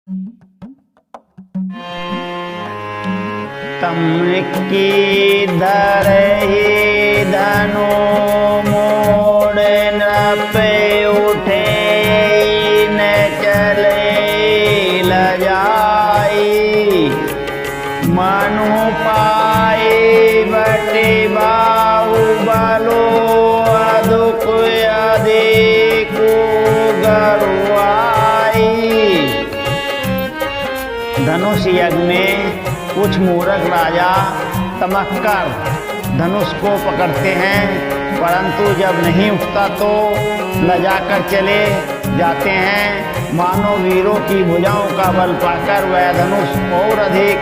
तम की धरहि धनु मोड़ नृप उठे न चले लजाई मनु पाए बटे बाहुबलो अदुक अधिको गरुआई। धनुष यज्ञ में कुछ मूर्ख राजा तमक कर धनुष को पकड़ते हैं, परंतु जब नहीं उठता तो लजाकर चले जाते हैं। मानो वीरों की भुजाओं का बल पाकर वह धनुष और अधिक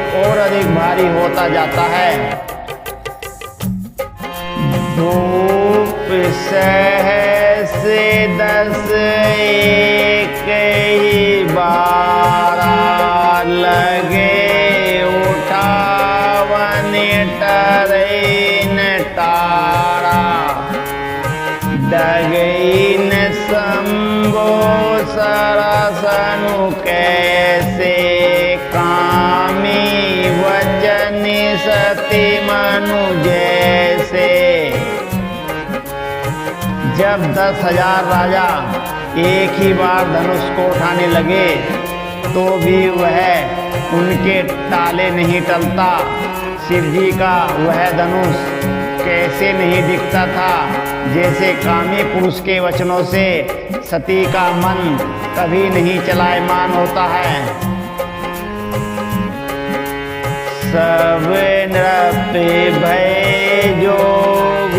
भारी होता जाता है। धूप सहस 10 एक ही बारा लगे टरेन तारा डगैन संबो सरसनु कैसे कामी वचन सती मनु जैसे। जब 10,000 राजा एक ही बार धनुष को उठाने लगे तो भी वह उनके टाले नहीं टलता। शिव जी का वह धनुष कैसे नहीं दिखता था, जैसे कामी पुरुष के वचनों से सती का मन कभी नहीं चलायमान होता है। सब नृप भय जोग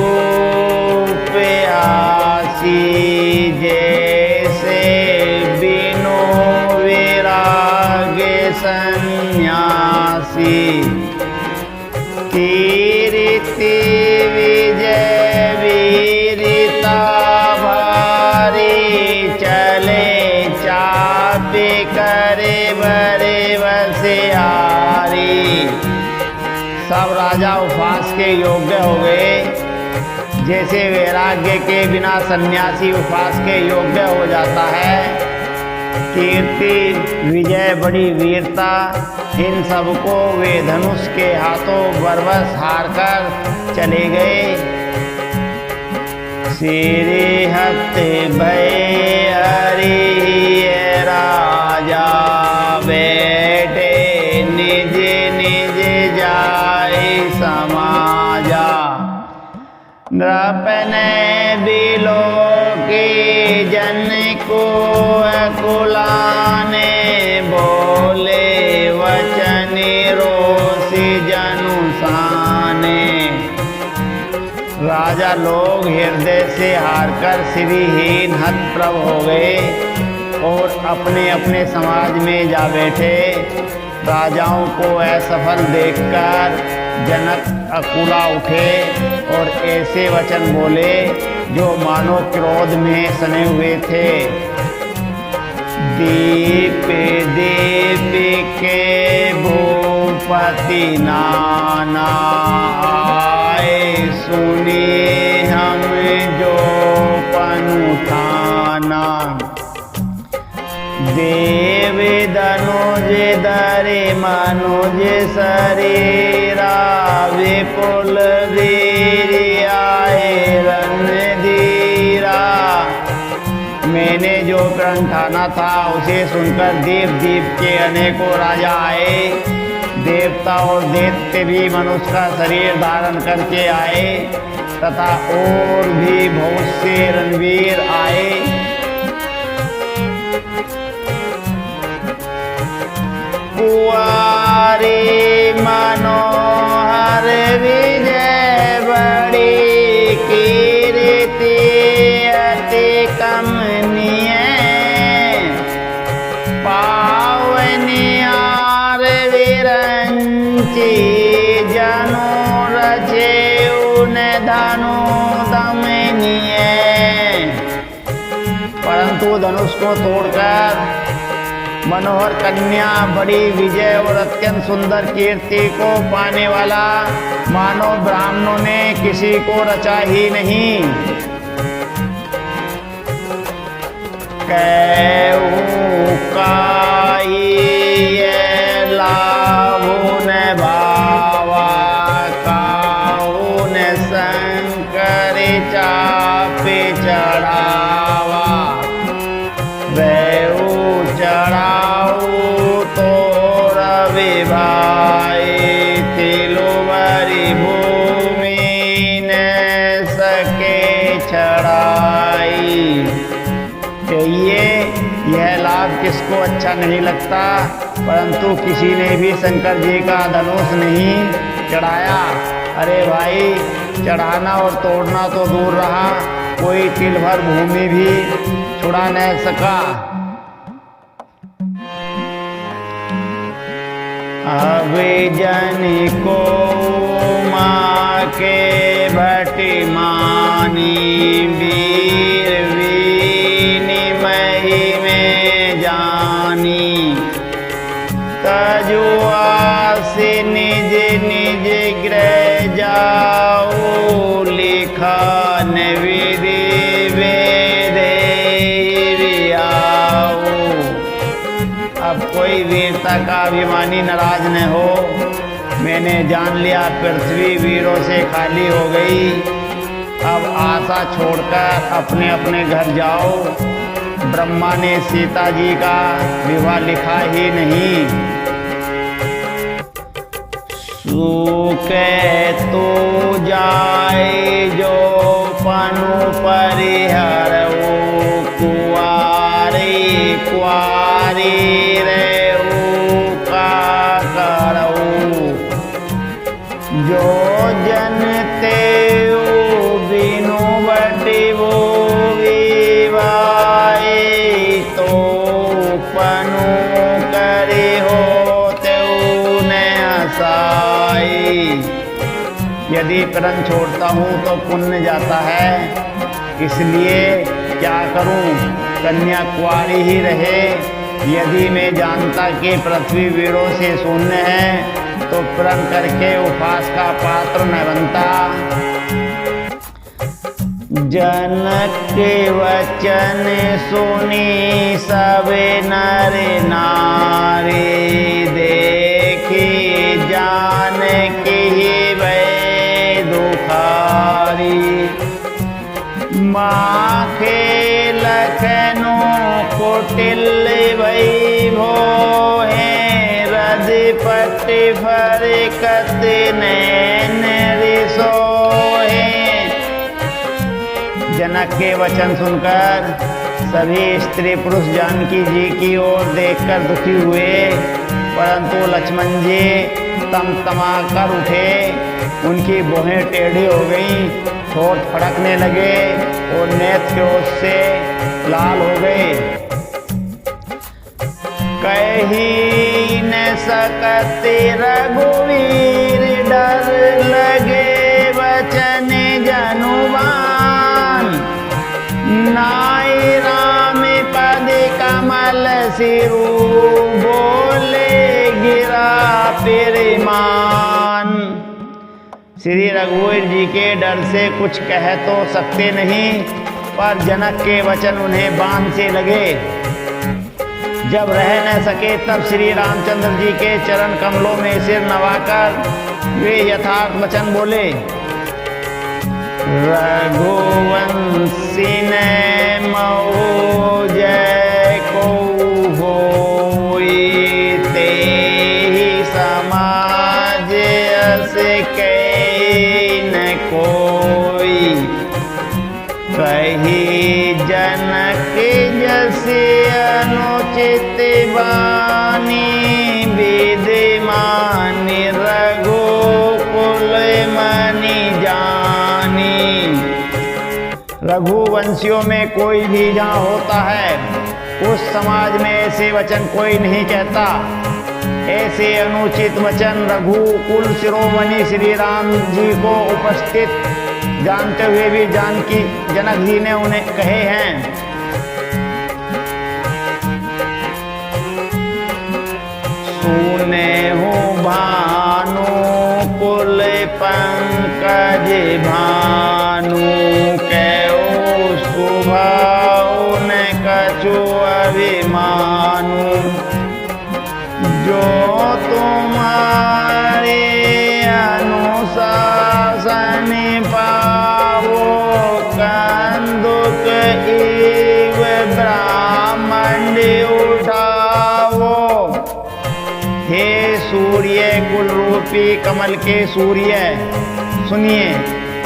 प्यासी जैसे बिनु विराग सन्यासी। कीर्ति विजय वीरता भारी चले चापे करे बड़े बसियारी। सब राजा उपवास के योग्य हो गए, जैसे वैराग्य के बिना सन्यासी उपवास के योग्य हो जाता है। कीर्ति विजय बड़ी वीरता इन सबको वे धनुष के हाथों बरबस हार कर चले गए। श्री हते भय हरि राजा बैठे निज निज जाय समाजा। नृपन बिलो के जन को अकुलाने बोले वचन रोषि जनुसाने। राजा लोग हृदय से हारकर श्रीहीन हतप्रभ हो गए और अपने अपने समाज में जा बैठे। राजाओं को असफल देखकर जनक अकुला उठे और ऐसे वचन बोले जो मानो क्रोध में सने हुए थे। दीप दीप के भूपति नाना आए सुनी हम जो पनुठाना। देव धनुज धरे मनुज शरीरा विपुल वीर आए रणधीरा। मैंने जो प्रण ठाना था उसे सुनकर दीप दीप के अनेकों राजा आए। देवता और दैत्य भी मनुष्य का शरीर धारण करके आए तथा और भी बहुत से रणवीर आए। कुआरी मनोहर विजय बड़ी कीर्ति अति कमनीय। पावनियार विरंची जनु रचे उन धनु दमनीय। परंतु धनुष को तोड़कर मनोहर कन्या बड़ी विजय और अत्यंत सुंदर कीर्ति को पाने वाला मानव ब्राह्मणों ने किसी को रचा ही नहीं। कहूँ काई अच्छा नहीं लगता, परंतु किसी ने भी शंकर जी का धनुष नहीं चढ़ाया। अरे भाई, चढ़ाना और तोड़ना तो दूर रहा, कोई तिल भर भूमि भी छुड़ा न सका। अब जन को माँ के भटि मानी, वीर विनिमय में जानी। तजुआसी निज निज गृह जाओ, लिखा विधि अब कोई वीरता का अभिमानी नाराज न हो। मैंने जान लिया पृथ्वी वीरों से खाली हो गई, अब आशा छोड़कर अपने अपने घर जाओ। ब्रह्मा ने सीता जी का विवाह लिखा ही नहीं। सूखे तो जाए जो पनु परिहर, कुआरे कुआरे जो जनते बिनु बटी वो विवाए, तो पनु करे हो तेऊ न आसाई। यदि प्रण छोड़ता हूँ तो पुण्य जाता है, इसलिए क्या करूँ, कन्या कुंवारी ही रहे। यदि मैं जानता कि पृथ्वी वीरों से शून्य है, तो प्रण करके उपहास का पात्र न बनता। जनक के वचन सुनी सब नर नारी, देखी जान की भय दुखारी। माखे लखनऊ कुटिल वैभो है, रजपति फरकत नैन रिसोहे। जनक के वचन सुनकर सभी स्त्री पुरुष जानकी जी की ओर देखकर दुखी हुए, परंतु लक्ष्मण जी तमतमा कर उठे। उनकी भौहें टेढ़ी हो गईं, होठ फड़कने लगे और नेत्र ओस से लाल हो गए। कही न सकते रघुवीर, डर लगे वचन जनुबान। नाई राम पद कमल सिरु, बोले गिरा पिरमान। श्री रघुवीर जी के डर से कुछ कह तो सकते नहीं, पर जनक के वचन उन्हें बांध से लगे। जब रह न सके तब श्री रामचंद्र जी के चरण कमलों में सिर नवाकर वे यथार्थ वचन बोले। रघुवंशी ने मऊ जय को होई, ते ही समाज अस कई न कोई। कही जनक जस अनुचित बानी, विद्यमानी रघुकुल मनि जानी। रघुवंशियों में कोई भी जहाँ होता है, उस समाज में ऐसे वचन कोई नहीं कहता। ऐसे अनुचित वचन रघुकुल शिरोमणि श्री राम जी को उपस्थित जानते हुए भी जानकी जनक जी ने उन्हें कहे हैं। सुने हूँ भानु कुल पंकज भानु, कहो स्वभाव न कछु अभिमानु। जो तुम्हारे अनुशासन पावो, कंदुक इव ब्राह्मण उठावो। हे सूर्य कुल रूपी कमल के सूर्य, सुनिए,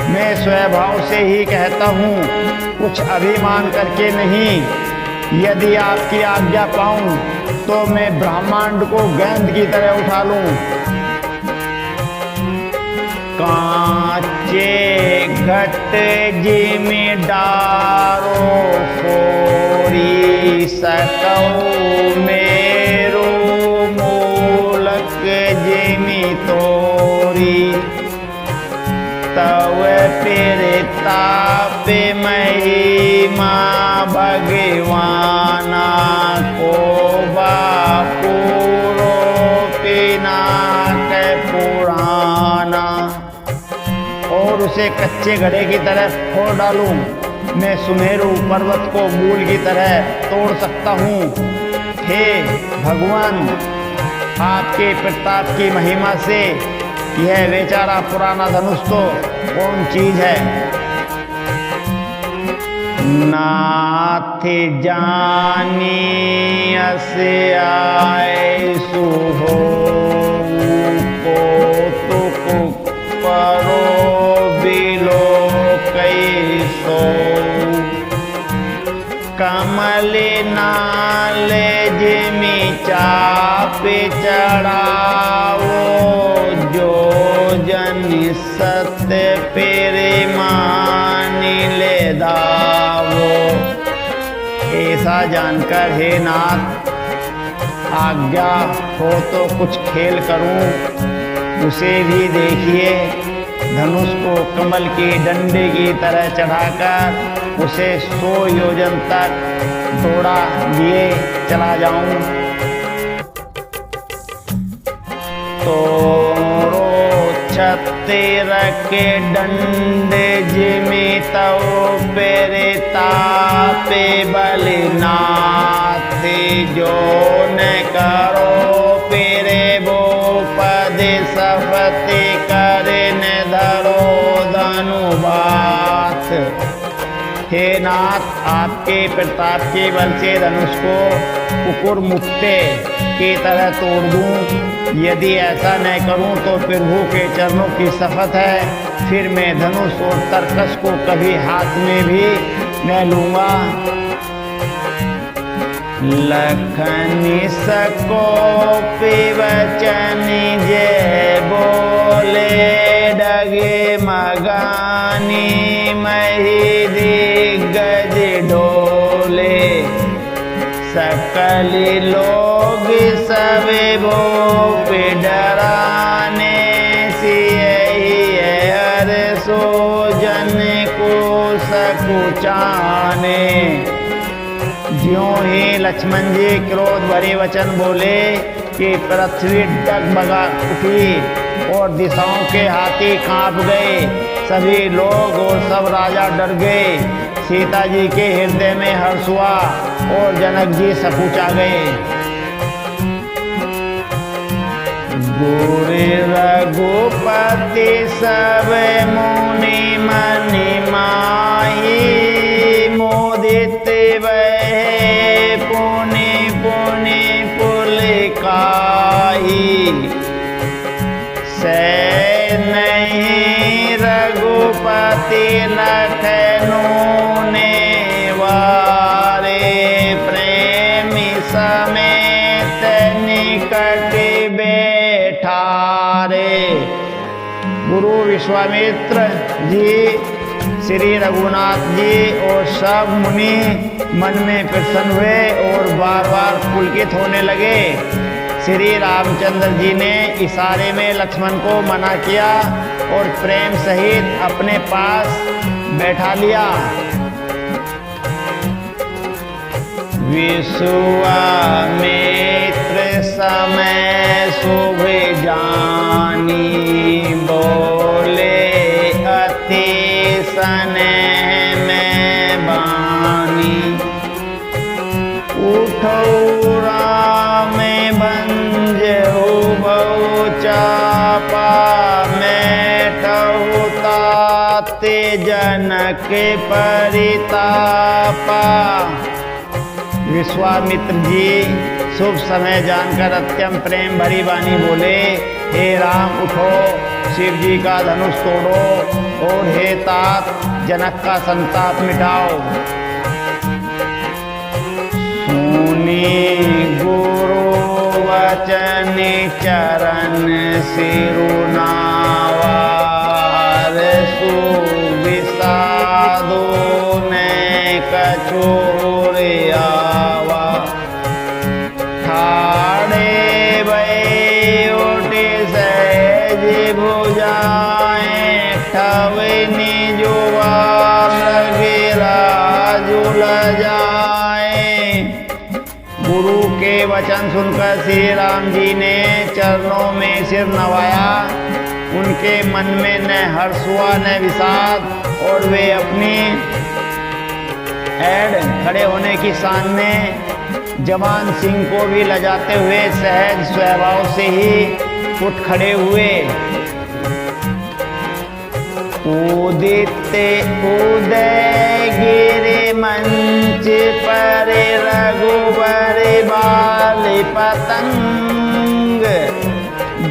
मैं स्वभाव से ही कहता हूँ, कुछ अभिमान करके नहीं। यदि आपकी आज्ञा पाऊँ तो मैं ब्रह्मांड को गेंद की तरह उठा लूं। कांचे घट जिमि डारो फोरी सकौ मेरो मूलक जिमि तोरी। तव तापे महिमा भगवाना को बापूरो पिनाक पुराना। और उसे कच्चे घड़े की तरह फोड़ डालूं। मैं सुमेरु पर्वत को मूल की तरह तोड़ सकता हूँ। हे भगवान, आपके प्रताप की महिमा से यह बेचारा पुराना धनुष तो कौन चीज है। नाथ जानी असे आए सुहो को तुक परो बिलो कैसो। कमल नाले जिमि चापे चढ़ाओ जो जन सत्य पेरे मानी ले दावो। ऐसा जानकर हे नाथ, आज्ञा हो तो कुछ खेल करूं। उसे भी देखिए, धनुष को कमल की डंडे की तरह चढ़ाकर उसे 100 योजन तक दौड़ा दिए चला जाऊं। तोरो छत्तीर के डंडे जिमि तव पेरे तापे बलिनाथ। जो न करो पेरे वो पदे सफते करे न धरो धनुबात। हे नाथ, आपके प्रताप के बल से धनुष को कुकुर मुक्ते की तरह तोड़ दूं। यदि ऐसा न करूं तो प्रभु के चरणों की शपथ है, फिर मैं धनुष और तरकस को कभी हाथ में भी न लूंगा। लखनी सको पिवचनी जय बोले डगे मगानी मही दिग्गज डोले। सकल लोग सबे वो पे डराने सियहि हर सो जन को सकुचाने। ज्यों ही लक्ष्मण जी क्रोध भरे वचन बोले कि पृथ्वी डगमगा उठी और दिशाओं के हाथी कांप गए। सभी लोग और सब राजा डर गए। सीता जी के हृदय में हर्ष हुआ और जनक जी सकुचा गए। गुरु रघुपति सब मुनि मनि माही। मोदित वै पुनि पुनि पुलकाई। सै नहीं रघुपति लखनऊ ने वारे। प्रेमी समेत निकट बैठारे। गुरु विश्वामित्र जी, श्री रघुनाथ जी और सब मुनि मन में प्रसन्न हुए और बार बार पुलकित होने लगे। श्री रामचंद्र जी ने इशारे में लक्ष्मण को मना किया और प्रेम सहित अपने पास बैठा लिया। विश्वामित्र समय शुभ जानी। बोले अति स्नेह में बानी। उठो राम बंजहु बहु चापा। मैठहु ताते जनक परितापा। विश्वामित्र जी शुभ समय जानकर अत्यंत प्रेम भरी वाणी बोले, हे राम उठो, शिव जी का धनुष तोड़ो और हे तात जनक का संताप मिटाओ। सुनी गुरु वचन चरण सिरुनावार सुविसादो ने कछोरियावा ठाड़े भई उठे सहज भुजाएं ठवनी जुबान लगे राजुल जाए। गुरु के वचन सुनकर श्री राम जी ने चरणों में सिर नवाया। उनके मन में न हर्ष हुआ न विषाद और वे अपनी ऐड खड़े होने की शान में जवान सिंह को भी लजाते हुए सहज स्वभाव से ही उठ खड़े हुए। उदित उदय गिरे मंच पर रघुबर बाल पतंग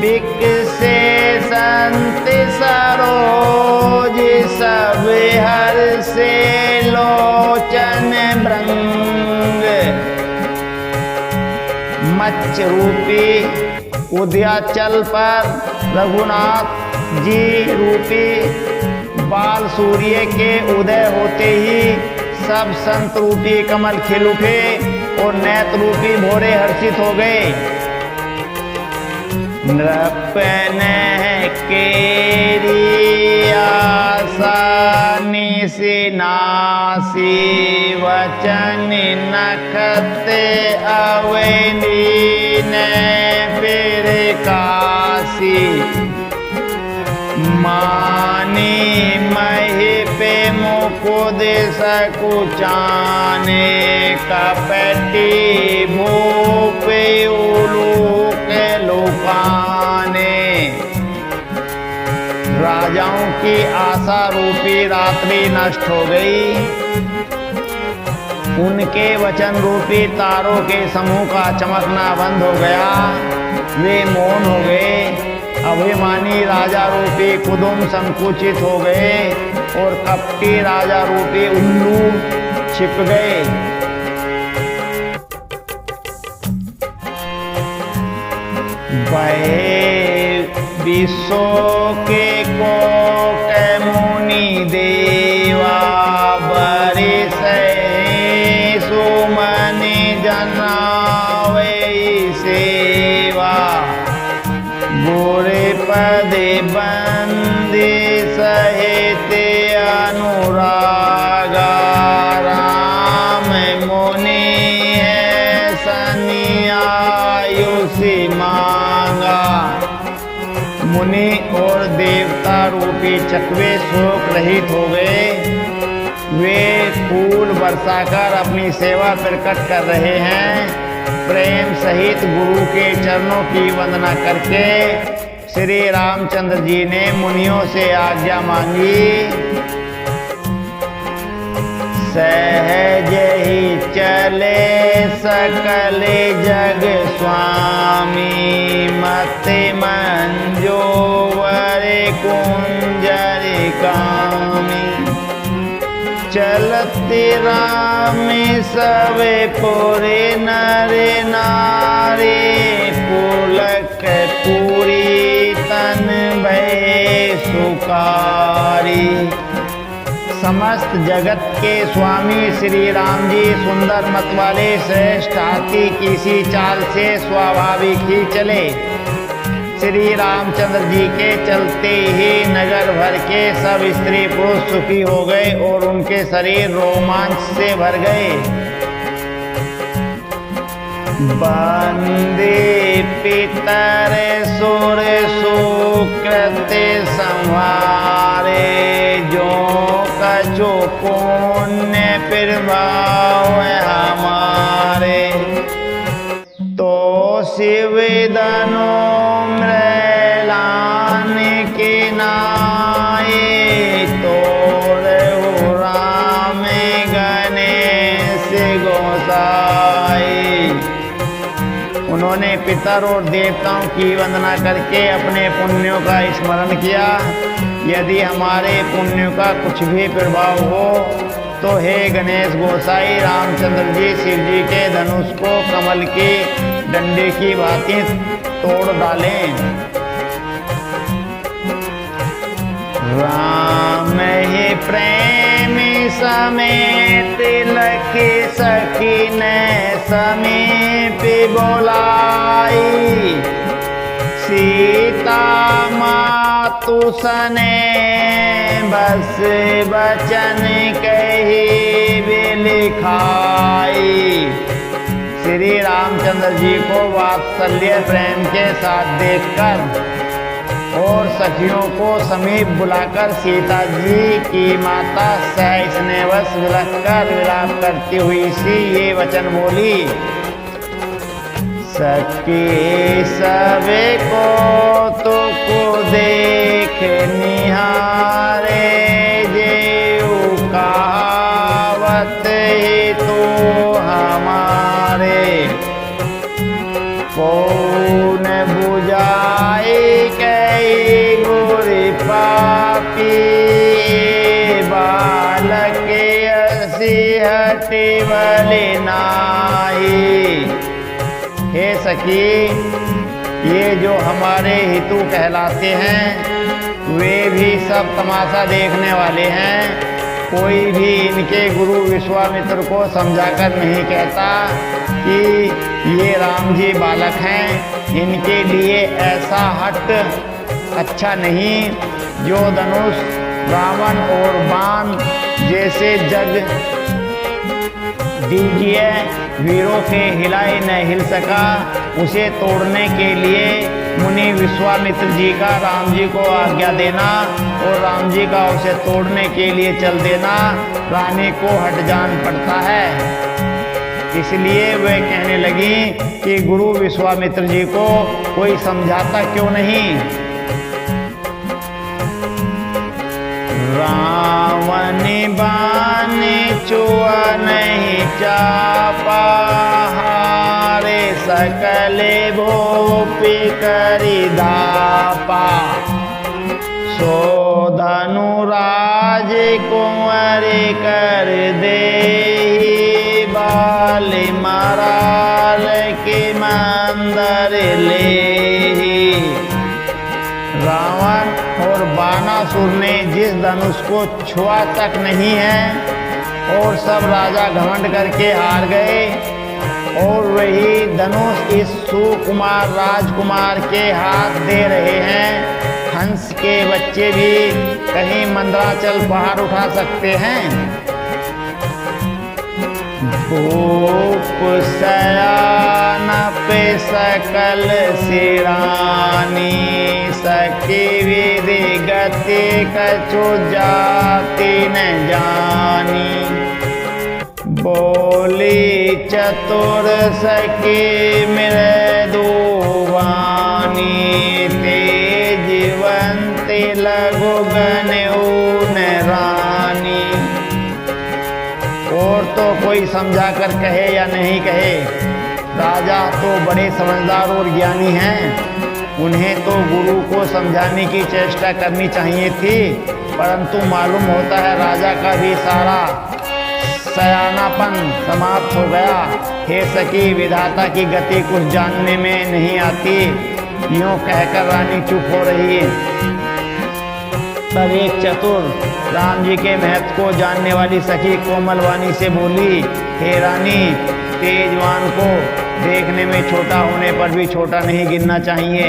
बिकसे संत सरोज सब हर से लोचन भृंग। मच्छ रूपी उदयाचल पर रघुनाथ जी रूपी बाल सूर्य के उदय होते ही सब संत रूपी कमल खिल उठे और नेत्र रूपी भोरे हर्षित हो गए। नृपन केरी आसानी से नासी वचन नखते अवनी ने फिर काशी। मानी मही पे मुकुद सकुचाने कपटी भूपे उलूक लुकाने। राजाओं की आशा रूपी रात्रि नष्ट हो गई। उनके वचन रूपी तारों के समूह का चमकना बंद हो गया। वे मौन हो गए। अभिमानी राजा रूपी कुदुम संकुचित हो गए और कपटी राजा रूपी उल्लू छिप गए। बहे विश्व के को मुनि देवा बरिस सुमन जनावे सेवा। बुरे पदे बंदे सहित अनुरागा राम मुनि है सनियायुषि मांगा। मुनि और देवता रूपी चकवे शोक रहित हो गए। वे फूल बरसाकर अपनी सेवा प्रकट कर रहे हैं। प्रेम सहित गुरु के चरणों की वंदना करके श्री रामचंद्र जी ने मुनियों से आज्ञा मांगी। सहज ही चले सकल जग स्वामी मति मंजोवर कुंजर कामी। चलते राम सब पुरे नर नारे पुलक पूरी तन भय सुकारी। समस्त जगत के स्वामी श्री राम जी सुंदर मत वाले श्रेष्ठ हाथी की सी चाल से स्वाभाविक ही चले। श्री रामचंद्र जी के चलते ही नगर भर के सब स्त्री पुरुष सुखी हो गए और उनके शरीर रोमांच से भर गए। बंदे पितर सुर सुकृत संहारे जो कछु पुण्य प्रभाव हमारे। तो शिव दनो मृलान के नाये तोड़ राम गणेश गोसाई। उन्होंने पितर और देवताओं की वंदना करके अपने पुण्यों का स्मरण किया। यदि हमारे पुण्यों का कुछ भी प्रभाव हो तो हे गणेश गोसाई रामचंद्र जी शिव जी के धनुष को कमल की डंडे की भांति तोड़ डालें। राम ही प्रेम समेत लखी सकीन समीप बोलाई, सीता मातु सने बस बचन कही बिलिखाई। श्री रामचंद्र जी को वात्सल्य प्रेम के साथ देखकर और सखियों को समीप बुलाकर सीता जी की माता सहस्नेवश विलखकर विलाप करती हुई सी ये वचन बोली, सखी सबे को तो को देख निहारे, जेऊ कहावत ही तो हमारे, कौन बुझाई कई गोरी पापी, बालक असी हटी बलि नाई। हे सखी, ये जो हमारे हितु कहलाते हैं वे भी सब तमाशा देखने वाले हैं। कोई भी इनके गुरु विश्वामित्र को समझाकर नहीं कहता कि ये राम जी बालक हैं। इनके लिए ऐसा हट अच्छा नहीं जो धनुष रावण और बाण जैसे जग दीजिए वीरों के हिलाए न हिल सका, उसे तोड़ने के लिए मुनि विश्वामित्र जी का राम जी को आज्ञा देना और राम जी का उसे तोड़ने के लिए चल देना रानी को हट जान पड़ता है। इसलिए वे कहने लगी कि गुरु विश्वामित्र जी को कोई समझाता क्यों नहीं। रावण बाण चुआ नहीं चापा, हारे सकले भोपी करी दापा, सो धनुराज कुंवर कर दे, बाल मराल के मंदर ले। रावण और बाणासुर ने जिस धनुष को छुआ तक नहीं है और सब राजा घमंड करके हार गए, और वही धनुष इस सुकुमार राजकुमार के हाथ दे रहे हैं। हंस के बच्चे भी कहीं मंदराचल पहाड़ उठा सकते हैं। भूप सयान पे सकल सिरानी, सखी विधि गति कछु जाति न जानी, बोली चतुर सखी मृदु वाणी, तेजवंती लघु गनऊन रानी। और तो कोई समझा कर कहे या नहीं कहे, राजा तो बड़े समझदार और ज्ञानी हैं। उन्हें तो गुरु को समझाने की चेष्टा करनी चाहिए थी, परंतु मालूम होता है राजा का भी सारा सयानापन समाप्त हो गया। हे सखी, विधाता की गति कुछ जानने में नहीं आती। यूं कहकर रानी चुप हो रही है। तब एक चतुर राम जी के महत्व को जानने वाली सखी कोमलवाणी से बोली, हे रानी, तेजवान को देखने में छोटा होने पर भी छोटा नहीं गिनना चाहिए।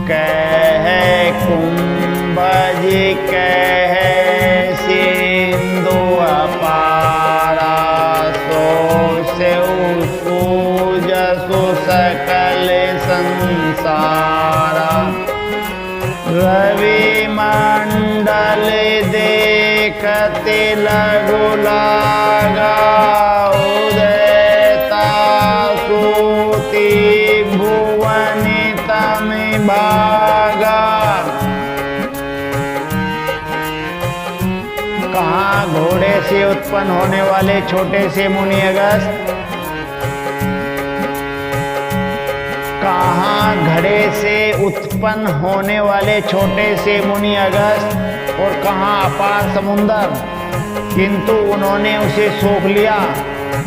कह कुंभज कह सिंधु अपारा, सो से सूजसु सकल संसारा, रवि मंडल देखते लघु लागा, उदयता सूति भुवन तम भागा। कहाँ घोड़े से उत्पन्न होने वाले छोटे से मुनि अगस्त, कहाँ घड़े से उत्पन्न होने वाले छोटे से मुनि अगस्त, और कहाँ अपार समुंदर। किंतु उन्होंने उसे सोख लिया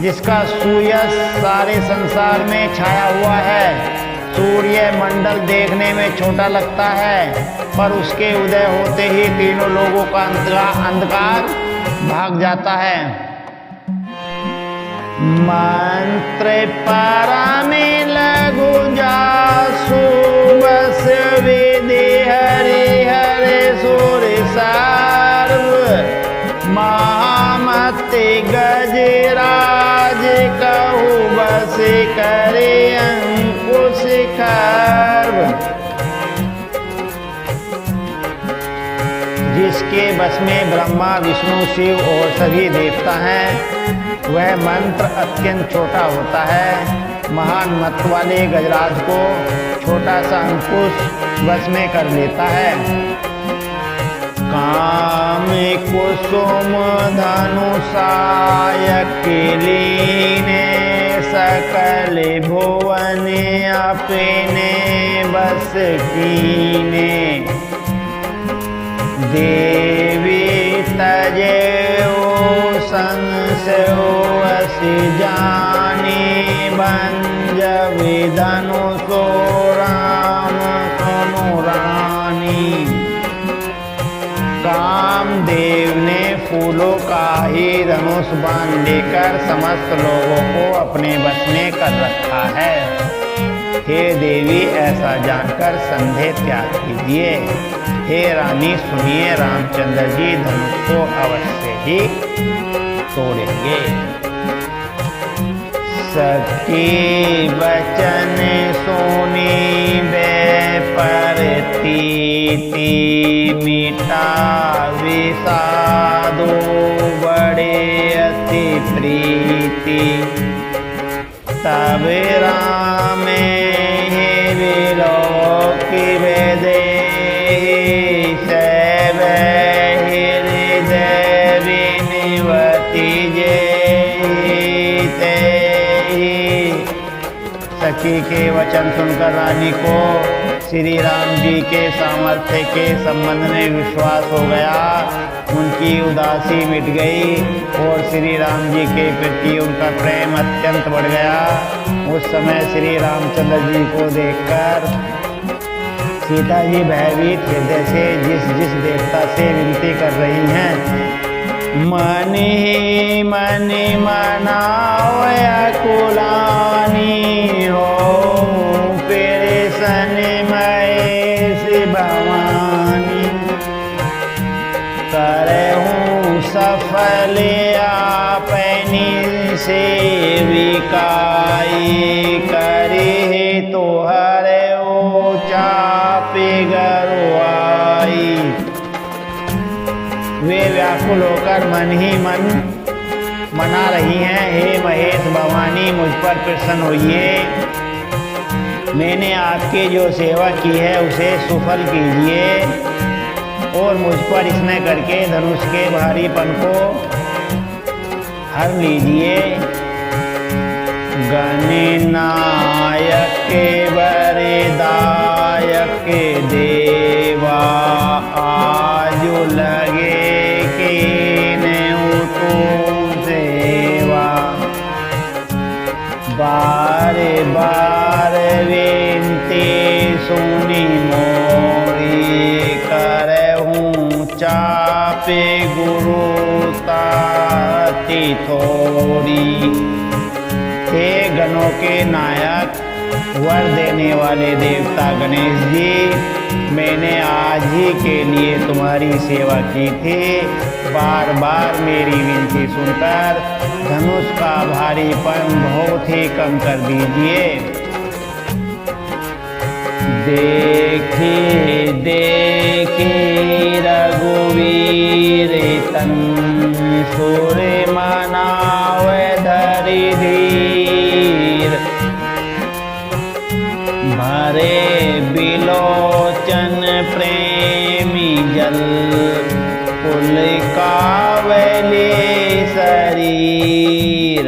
जिसका सुयश सारे संसार में छाया हुआ है। सूर्य मंडल देखने में छोटा लगता है, पर उसके उदय होते ही तीनों लोगों का अंधकार भाग जाता है। मंत्र परमे लघु जासु बस विधि हरि हरे सूर्य सर्व महामति गजराज कहु बस करे अंकुश खर्व। जिसके बस में ब्रह्मा विष्णु शिव और सभी देवता हैं, वह मंत्र अत्यंत छोटा होता है। महान मत वाले गजराज को छोटा सा अंकुश बस में कर लेता है। काम कुसुम धनुषायक लीने सकल भुवन अपने बस कीने। देवी तजेऊ संशय असि जानी भंज विधनुषो राम सुनु रानी। कामदेव ने फूलों का ही धनुष बांध लेकर समस्त लोगों को अपने बस में कर रखा है। हे देवी, ऐसा जानकर संदेह त्याग कीजिए। हे रानी, सुनिए, रामचंद्र जी धनुष को अवश्य ही तोड़ेंगे। सखी वचन सुनी बेपरती मिटा विषादो बड़े अति प्रीति। तब राम हिलोकी वेदे सैव हृदय विनिवती जेते। सखी के वचन सुनकर रानी को श्री राम जी के सामर्थ्य के संबंध में विश्वास हो गया। उनकी उदासी मिट गई और श्री राम जी के प्रति उनका प्रेम अत्यंत बढ़ गया। उस समय श्री रामचंद्र जी को देखकर सीता जी भयभीत हृदय से जिस देवता से विनती कर रही हैं, मन ही मन मनाओ कुलानी हो पेरे सन महेश भवानी। करहूँ सफल आपनी सेविकाई करे तो हर चापे गरुआई। वे व्याकुल होकर मन ही मन मना रही हैं, हे महेश भवानी, मुझ पर प्रसन्न होइए। मैंने आपकी जो सेवा की है उसे सुफल कीजिए और मुझ पर स्नेह करके धनुष के भारीपन को हर लीजिए। गणनायक वरदायक देवा आजु लगे कीने सेवा। बार बार विनती सुनी मोरी करहूँ चापे गुरु ताति थोड़ी। हे गणों के नायक वर देने वाले देवता गणेश जी, मैंने आज ही के लिए तुम्हारी सेवा की थी। बार बार मेरी विनती सुनकर धनुष का भारीपन बहुत ही कम कर दीजिए। देखी देखी रघुवीर तन सूर्य मनाव धरि धीर। भरे बिलोचन प्रेमी जल पुल कावले शरीर।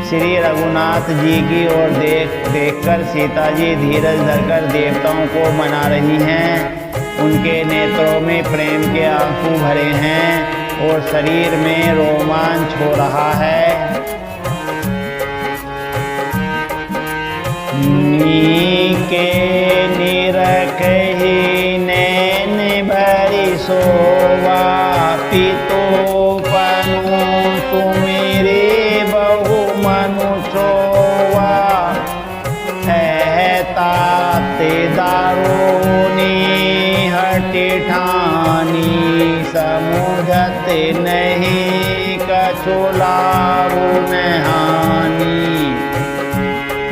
श्री रघुनाथ जी की ओर देखकर सीता जी धीरज धरकर देवताओं को मना रही हैं। उनके नेत्रों में प्रेम के आंसू भरे हैं। और शरीर में रोमांच हो रहा है। नीके निरखहि नैन भरि सोवा, पितो पनु सुमिरे बहु मनु सोवा। ते दारुनी हटि ठानी, समुझत नहीं कछु लारु नहानी।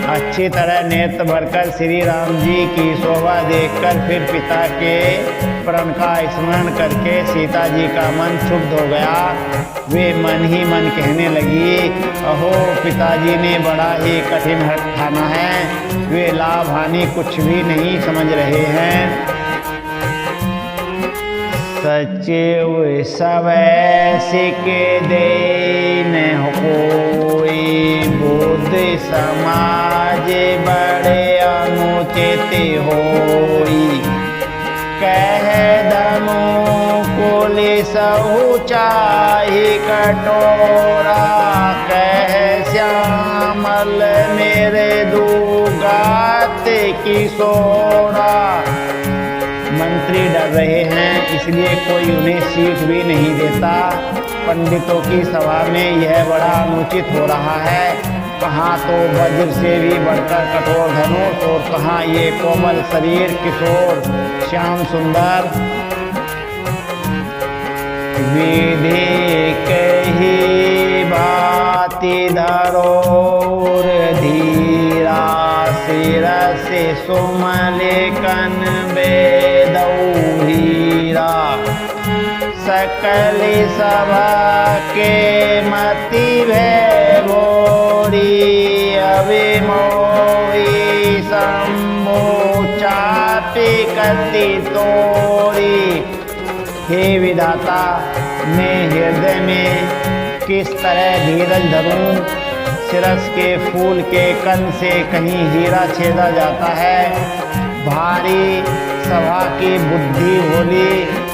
अच्छी तरह नेत्र भरकर श्री राम जी की शोभा देखकर फिर पिता के प्रण का स्मरण करके सीता जी का मन क्षुब्ध हो गया। वे मन ही मन कहने लगी, अहो पिताजी ने बड़ा ही कठिन हठ ठाना है, वे लाभ हानि कुछ भी नहीं समझ रहे हैं। सचिव सब सिक दे न कोई, बुद्धि समाज बड़े अनुचित होई। कह दनु कुल सहु चाहि कटोरा, कह श्यामल मेरे दुगात किशोरा। मंत्री डर रहे हैं, इसलिए कोई उन्हें सीख भी नहीं देता। पंडितों की सभा में यह बड़ा अनुचित हो रहा है। कहाँ तो वज्र से भी बढ़कर कठोर धनुष, और कहाँ ये कोमल शरीर किशोर श्याम सुंदर। विधि कही भांति धरोर धीरा, सिर से सुमले कन बेदऊ हीरा। सकल सभा के मति भय भोरी, अभिमोही शंभु चापी कति तोरी। हे विधाता, मैं हृदय में किस तरह धीरज धरूं? सिरस के फूल के कण से कहीं हीरा छेदा जाता है। भारी सभा की बुद्धि भोली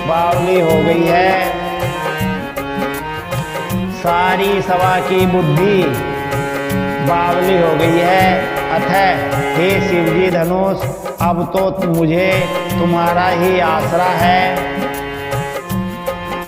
बावली हो गई है। सारी सभा की बुद्धि बावली हो गई है। अतः हे शिवजी धनुष, अब तो मुझे तुम्हारा ही आसरा है।